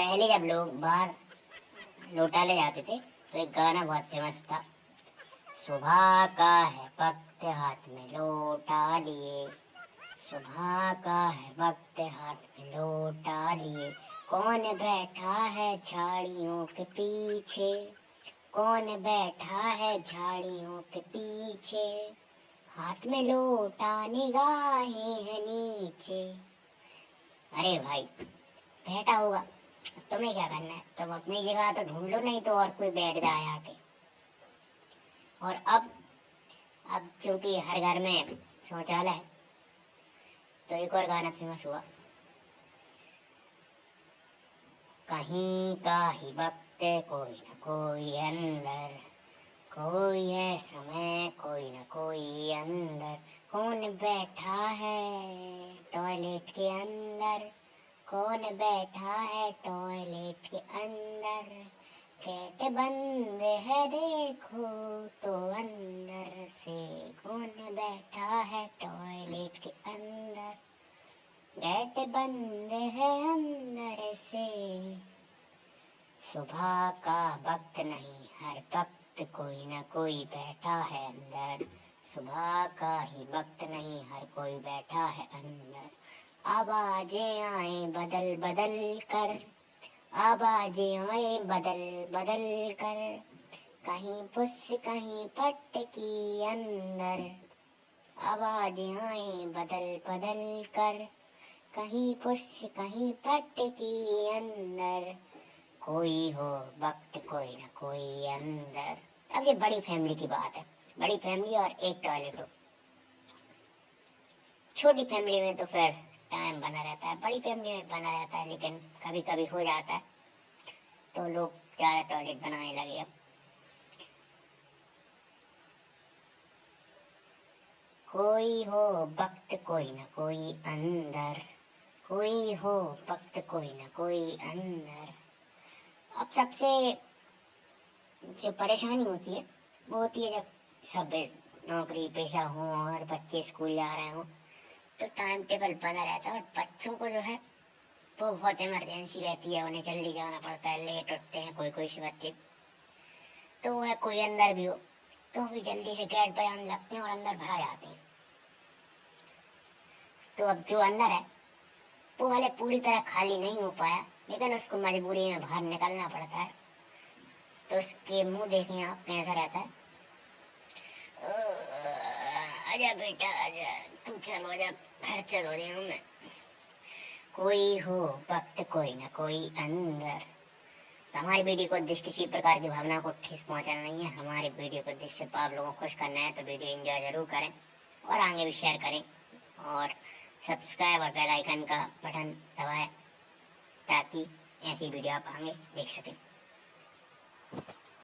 पहले जब लोग बाहर लोटा ले जाते थे तो एक गाना बहुत फेमस था, सुबह का है वक्त हाथ में लोटा लिए, सुबह का है वक्त हाथ में लोटा लिए, कौन बैठा है झाड़ियों के पीछे, कौन बैठा है झाड़ियों के पीछे, हाथ में लोटा निगाहें है नीचे। अरे भाई बैठा होगा, तुम्हें क्या करना है, तुम अपनी जगह तो ढूंढ लो, नहीं तो और कोई बैठ जाए आके। और अब चूंकि हर घर में शौचालय है तो एक और गाना फेमस हुआ, कहीं का ही वक्त कोई न कोई अंदर, कोई है समय कोई न कोई अंदर, कौन बैठा है टॉयलेट के अंदर, कौन बैठा है टॉयलेट के अंदर, गेट बंद है देखो तो अंदर से, कौन बैठा है टॉयलेट के अंदर, गेट बंद है अंदर से। सुबह का वक्त नहीं हर वक्त कोई न कोई बैठा है अंदर, सुबह का ही वक्त नहीं हर कोई बैठा है अंदर, आवाजें आए बदल बदल कर, आवाजें आए बदल बदल कर, कहीं पुश कहीं पट की अंदर, आवाजें आए बदल बदल कर, कहीं पुश कहीं पट की अंदर, कोई हो वक्त कोई न कोई अंदर। अब ये बड़ी फैमिली की बात है, बड़ी फैमिली और एक टॉयलेट हो। छोटी फैमिली में तो फिर टाइम बना रहता है, बड़ी फैमिली में बना रहता है, लेकिन कभी कभी हो जाता है तो लोग ज्यादा टॉयलेट बनाने लगे। अब कोई हो वक्त कोई न कोई अंदर, कोई हो वक्त कोई न कोई अंदर। अब सबसे जो परेशानी होती है वो होती है जब सब नौकरी पेशा हो और बच्चे स्कूल जा रहे हो तो टाइम टेबल बना रहता है, और बच्चों को जो है वो बहुत इमरजेंसी रहती है, उन्हें जल्दी जाना पड़ता है, लेट उठते हैं कोई कोई से बच्चे, तो वह कोई अंदर भी हो तो भी जल्दी से गेट बजाने लगते हैं और अंदर भरा जाते हैं। तो अब जो अंदर है वो भले पूरी तरह खाली नहीं हो पाया, लेकिन उसको मजबूरी में बाहर निकलना पड़ता है, तो उसके मुंह देखिए आप कैसा रहता है, आजा बेटा आजा, तू चलो आजा, घर चलो रही हूँ मैं। कोई हो वक्त कोई ना कोई अंदर। तो हमारी वीडियो को उद्देश्य किसी प्रकार की भावना को ठेस पहुंचाना नहीं है, हमारी वीडियो को उद्देश्य सिर्फ आप लोगों को खुश करना है, तो वीडियो एंजॉय जरूर करें और आगे भी शेयर करें और सब्सक्राइब और बेल आइकन का बटन दबाएं ताकि ऐसी वीडियो आप आगे देख सकें।